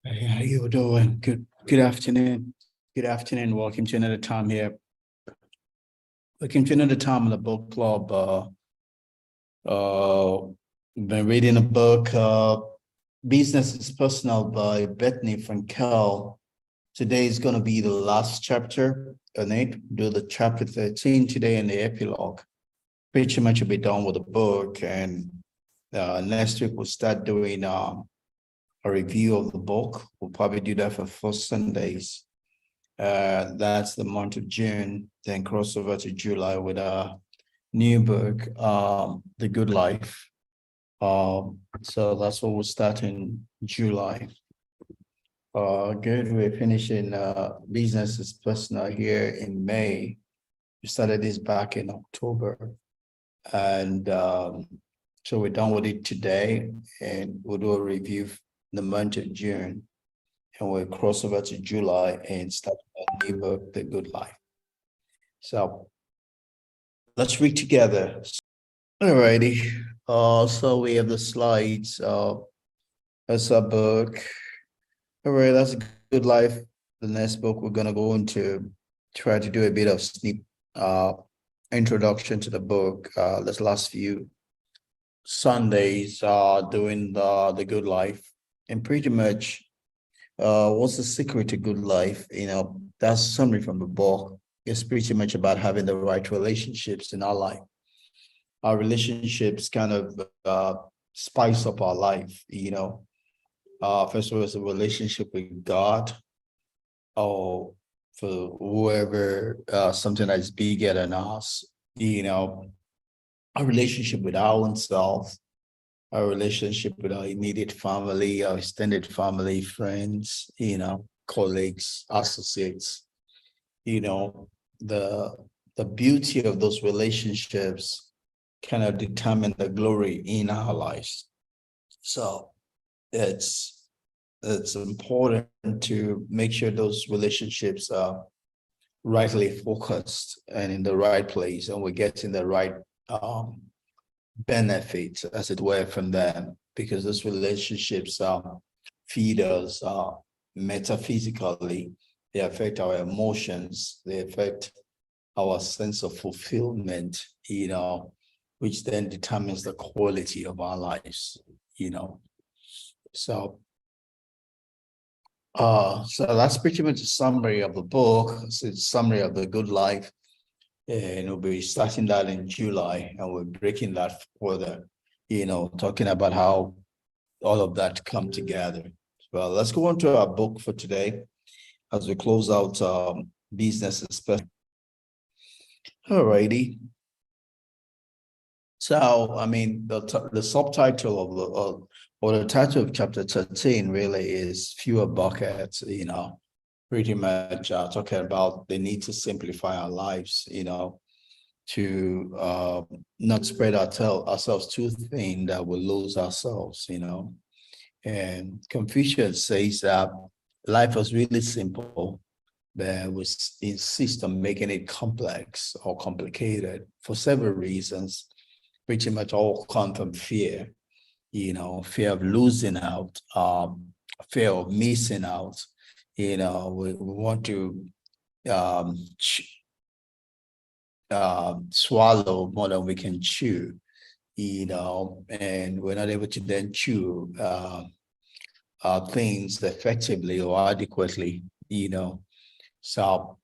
Hey, how you doing? Good afternoon. Good afternoon. Welcome to another time here. Welcome to another time in the book club. Been reading a book, Business is Personal by Bethany Frankel. Today is going to be the last chapter on it. Do the chapter 13 today and the epilogue. Pretty much will be done with the book, and next week we'll start doing a review of the book. We'll probably do that for 4 Sundays. That's the month of June, then cross over to July with a new book, The Good Life. So that's what we'll start in July. Good. We're finishing Business is Personal here in May. We started this back in October. And so we're done with it today, and we'll do a review in the month of June. And we'll cross over to July and start a new book, The Good Life. So let's read together. Alrighty. So we have the slides. That's our book. All right, that's A Good Life. The next book we're gonna go into, try to do a bit of sneak introduction to the book. This last few Sundays doing the Good Life, and pretty much what's the secret to good life? That's a summary from the book. It's pretty much about having the right relationships in our life. Our relationships kind of spice up our life. First of all, it's a relationship with God, or for whoever, something that's bigger than us. A relationship with our own self, our relationship with our immediate family, our extended family, friends, colleagues, associates. The beauty of those relationships kind of determine the glory in our lives. So it's important to make sure those relationships are rightly focused and in the right place, and we're getting the right benefits, as it were, from them, because those relationships feed us metaphysically. They affect our emotions, they affect our sense of fulfillment, which then determines the quality of our lives. So that's pretty much a summary of the book. It's a summary of The Good Life. And we'll be starting that in July, and we're breaking that further, talking about how all of that come together. Well, let's go on to our book for today as we close out Business is Personal. All righty. So, the subtitle or the title of chapter 13 really is Fewer Buckets, pretty much talking about the need to simplify our lives, to not spread ourselves too thin that we'll lose ourselves, And Confucius says that life was really simple, but we insist on making it complex or complicated for several reasons. Pretty much all come from fear, fear of losing out, fear of missing out. We want to swallow more than we can chew, and we're not able to then chew things effectively or adequately, So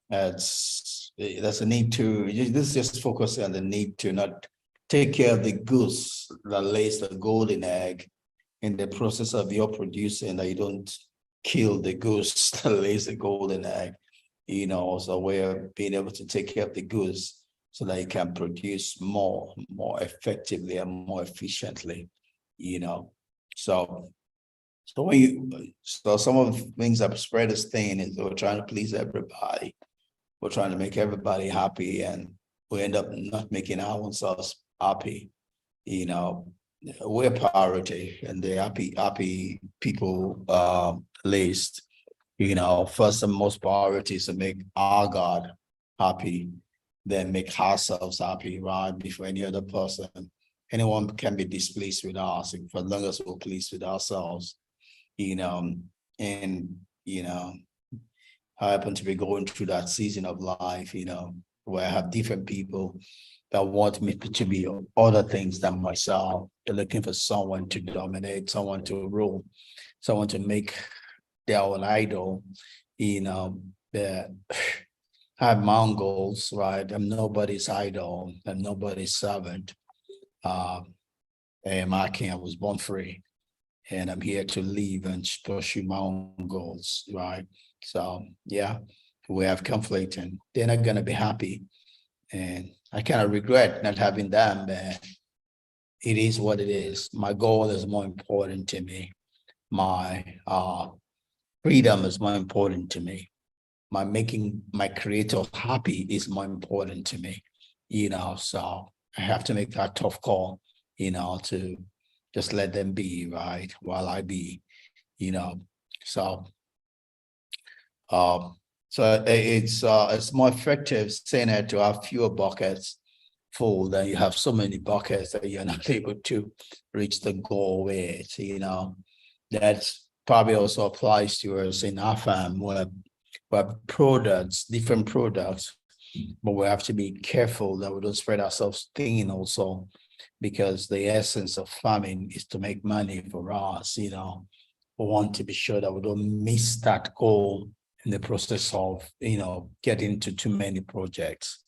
that's a need to, this is just focusing on the need to not take care of the goose that lays the golden egg in the process of your producing, that you don't kill the goose that lays the golden egg. So we're being able to take care of the goose so that you can produce more effectively and more efficiently, So some of the things that spread this thing is we're trying to please everybody. We're trying to make everybody happy, and we end up not making our own selves happy. We're priority, and the happy people list. First and most priority is to make our God happy, then make ourselves happy, right? Before any other person. Anyone can be displeased with us, for as long as we're pleased with ourselves. And, I happen to be going through that season of life, where I have different people that want me to be other things than myself. They're looking for someone to dominate, someone to rule, someone to make their own idol, that have my own goals, right? I'm nobody's idol, I'm nobody's servant. And I was born free, and I'm here to live and pursue my own goals, right? So yeah, we have conflict and they're not gonna be happy. And I kind of regret not having them, but it is what it is. My goal is more important to me. My freedom is more important to me. My making my creator happy is more important to me, so I have to make that tough call, to just let them be, right, while I be, you know. So um it's more effective saying that to have fewer buckets full than you have so many buckets that you're not able to reach the goal with, That's probably also applies to us in our farm where products, different products, but we have to be careful that we don't spread ourselves thin also, because the essence of farming is to make money for us, We want to be sure that we don't miss that goal in the process of, getting to too many projects.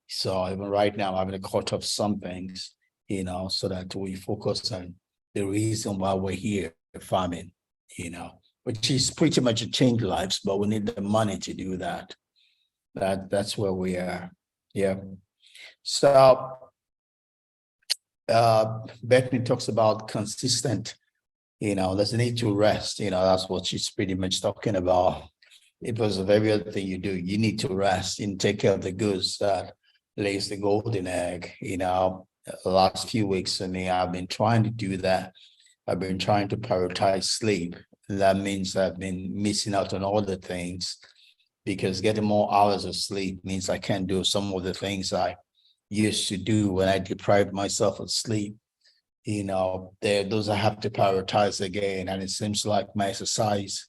So even right now, I'm going to cut off some things, so that we focus on the reason why we're here farming, which is pretty much to change lives, but we need the money to do that. That's where we are. Yeah. So Bethany talks about consistent, there's a need to rest, that's what she's pretty much talking about. Because of every other thing you do, you need to rest and take care of the goods that lays the golden egg. The last few weeks for me, I've been trying to do that. I've been trying to prioritize sleep. That means I've been missing out on all the things, because getting more hours of sleep means I can't do some of the things I used to do when I deprived myself of sleep. Those I have to prioritize again. And it seems like my exercise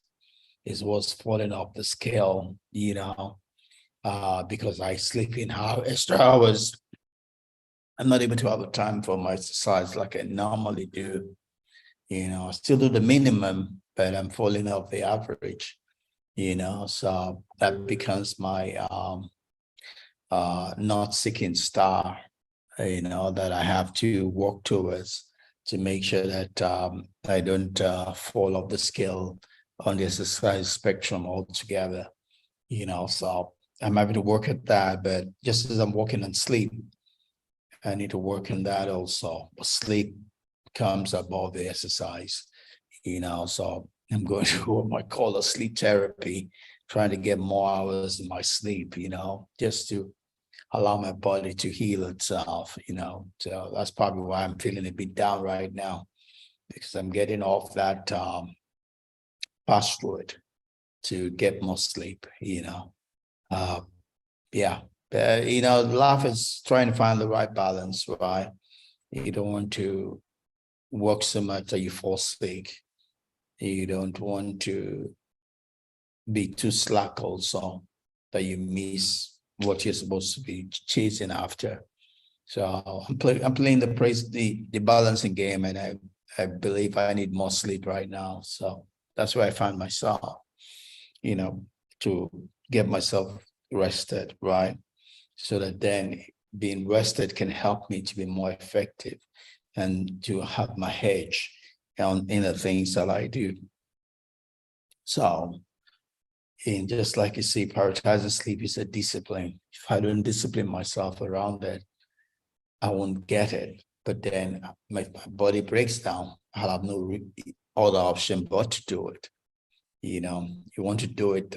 is what's falling off the scale, because I sleep in extra hours. I'm not able to have a time for my exercise like I normally do. I still do the minimum, but I'm falling off the average, so that becomes my not seeking star, that I have to work towards to make sure that I don't fall off the scale on the exercise spectrum altogether, so I'm having to work at that. But just as I'm working on sleep, I need to work on that also. But sleep comes above the exercise, so I'm going to what I call a sleep therapy, trying to get more hours in my sleep, just to allow my body to heal itself, So that's probably why I'm feeling a bit down right now, because I'm getting off that fast road to get more sleep, Yeah. Life is trying to find the right balance, right? You don't want to work so much that you fall sick. You don't want to be too slack also, that you miss what you're supposed to be chasing after. So I'm playing the balancing game, and I believe I need more sleep right now. So that's where I find myself, to get myself rested, right? So that then being rested can help me to be more effective and to have my hedge in the things that I do. So, and just like you see, prioritizing sleep is a discipline. If I don't discipline myself around it, I won't get it. But then my body breaks down. I'll have no other option but to do it. You want to do it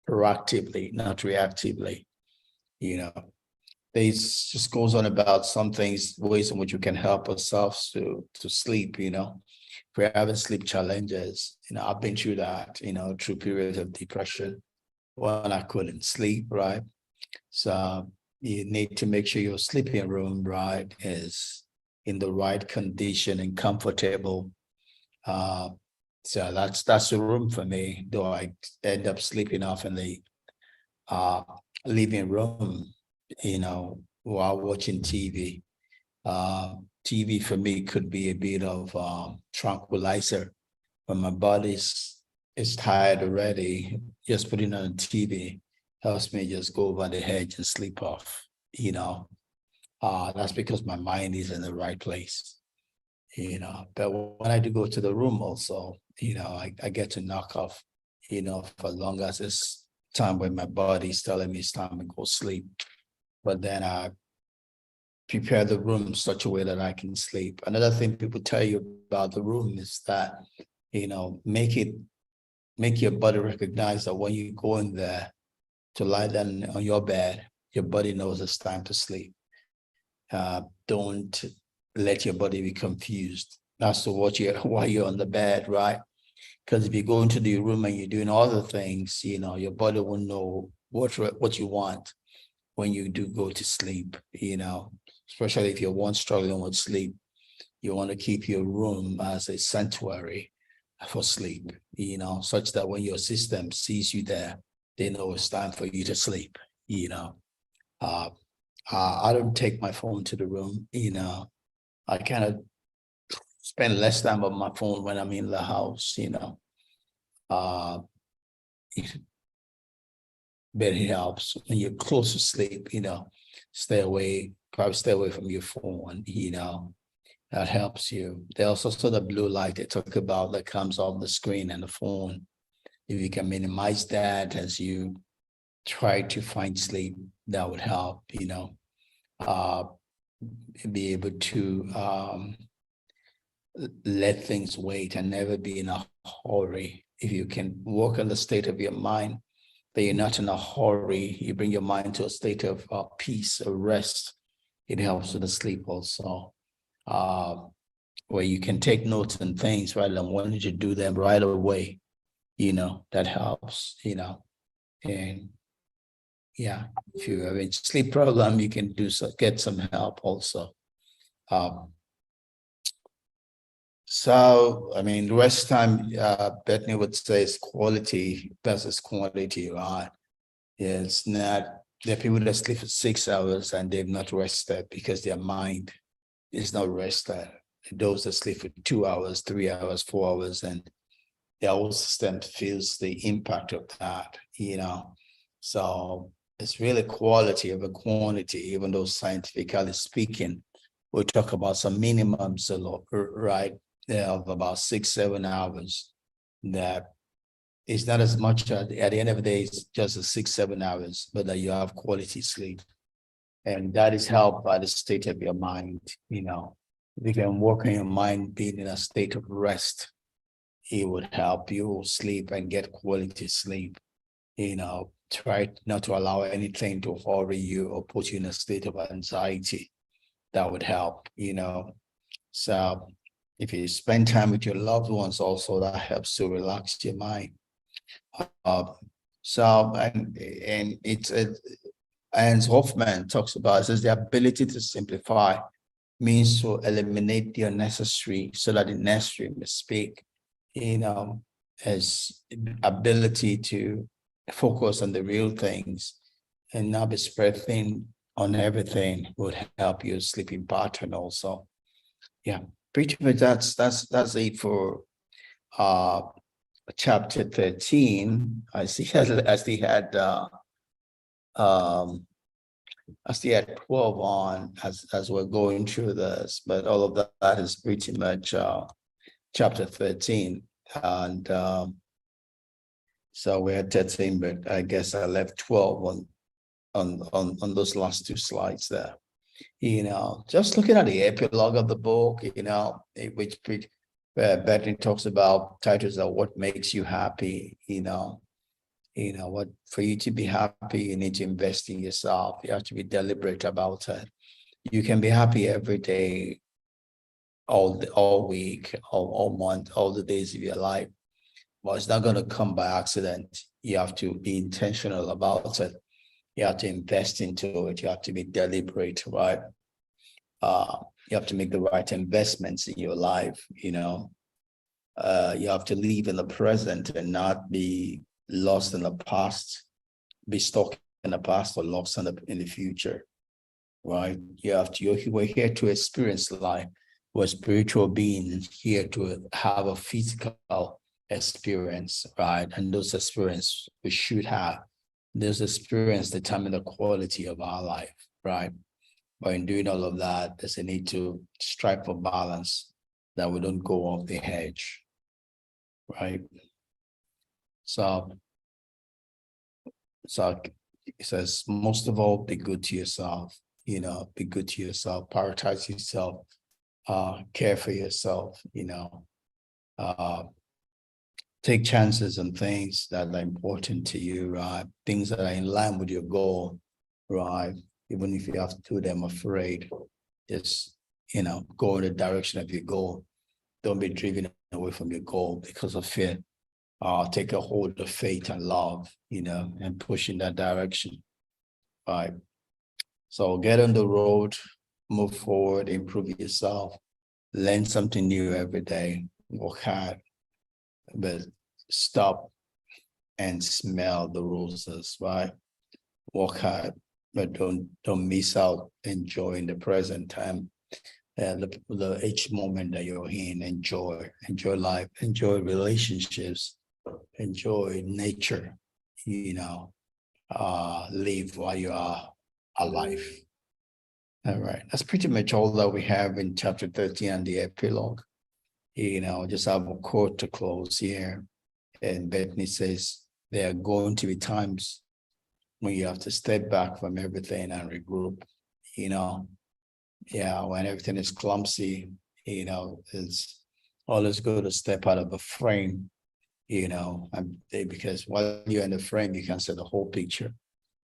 proactively, not reactively. This just goes on about some things, ways in which we can help ourselves to sleep. If we're having sleep challenges, I've been through that, through periods of depression when I couldn't sleep, right? So you need to make sure your sleeping room, right, is in the right condition and comfortable. So that's the room for me, though I end up sleeping off in the uh living room, while watching TV. TV for me could be a bit of tranquilizer when my body's is tired already. Just putting on TV helps me just go over the hedge and sleep off. That's because my mind is in the right place. But when I do go to the room also, I get to knock off, for as long as it's time when my body's telling me it's time to go sleep. But then I prepare the room in such a way that I can sleep. Another thing people tell you about the room is that, make your body recognize that when you go in there to lie down on your bed, your body knows it's time to sleep. Don't let your body be confused as to why you're on the bed, right? Because if you go into the room and you're doing other things, your body won't know what you want when you do go to sleep, especially if you're one struggling with sleep. You want to keep your room as a sanctuary for sleep, such that when your system sees you there, they know it's time for you to sleep. I don't take my phone to the room. I kind of spend less time on my phone when I'm in the house. Uh, but it helps when you're close to sleep. Probably stay away from your phone. That helps you. There's also the blue light they talk about that comes off the screen and the phone. If you can minimize that as you try to find sleep, that would help. Be able to let things wait and never be in a hurry. If you can work on the state of your mind, that you're not in a hurry, you bring your mind to a state of peace or rest. It helps with the sleep also. Where you can take notes and things rather than wanting to do them right away, that helps, and yeah, if you have a sleep problem, you can get some help also. So, I mean, rest time, Bethany would say is quality versus quantity, right? It's not, there are people that sleep for 6 hours and they've not rested because their mind is not rested. Those that sleep for 2 hours, 3 hours, 4 hours, and their whole system feels the impact of that, So it's really quality over quantity, even though scientifically speaking, we talk about some minimums, right? Of about 6, 7 hours. That is not as much at the end of the day, it's just a 6, 7 hours, but that you have quality sleep. And that is helped by the state of your mind, If you can work on your mind being in a state of rest, it would help you sleep and get quality sleep. Try not to allow anything to worry you or put you in a state of anxiety. That would help, So if you spend time with your loved ones also, that helps to relax your mind. And it's Ernst Hoffman talks about, it says the ability to simplify means to eliminate the unnecessary so that the necessary may speak. As ability to focus on the real things and not be spread thin on everything would help your sleeping pattern also. Yeah, pretty much that's it for chapter 13. I see as they had 12 on as we're going through this, but all of that is pretty much chapter 13. And so we had 13, but I guess I left 12 on those last 2 slides there. Just looking at the epilogue of the book, which Bethany talks about titles of what makes you happy, what for you to be happy, you need to invest in yourself. You have to be deliberate about it. You can be happy every day, all week, all month, all the days of your life. But it's not going to come by accident. You have to be intentional about it. You have to invest into it. You have to be deliberate, right? You have to make the right investments in your life, You have to live in the present and not be lost in the past, be stuck in the past or lost in the future, right? We're here to experience life. We're spiritual beings here to have a physical experience, right? And those experiences we should have. Those experiences determine the quality of our life, right? But in doing all of that, there's a need to strive for balance, that we don't go off the edge, right? So it says, most of all, be good to yourself, be good to yourself, prioritize yourself, care for yourself, take chances on things that are important to you, right? Things that are in line with your goal, right? Even if you have to do them afraid, just, go in the direction of your goal. Don't be driven away from your goal because of fear. Take a hold of faith and love, and push in that direction. Right. So get on the road, move forward, improve yourself, learn something new every day, work hard, but stop and smell the roses, right? Work hard, but don't miss out enjoying the present time. Each moment that you're in, enjoy life, enjoy relationships, enjoy nature, live while you are alive. All right, that's pretty much all that we have in chapter 13 and the epilogue. Just have a quote to close here. And Bethany says, there are going to be times when you have to step back from everything and regroup, when everything is clumsy, it's always good to step out of the frame, because while you're in the frame, you can see the whole picture.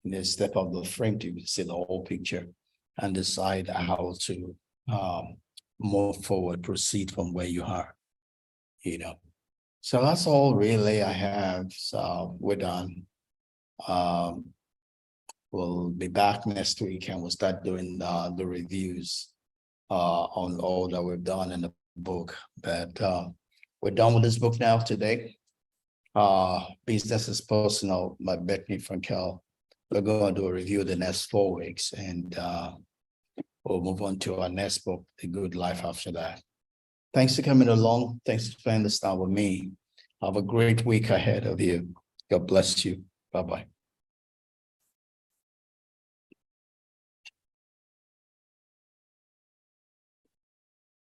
And then step out of the frame to see the whole picture and decide how to move forward, proceed from where you are, So that's all really I have. So we're done. We'll be back next week and we'll start doing the reviews on all that we've done in the book. But we're done with this book now today. Business is Personal by Bethany Frankel. We're going to do a review the next 4 weeks, and we'll move on to our next book, The Good Life, after that. Thanks for coming along. Thanks for spending this time with me. Have a great week ahead of you. God bless you. Bye-bye.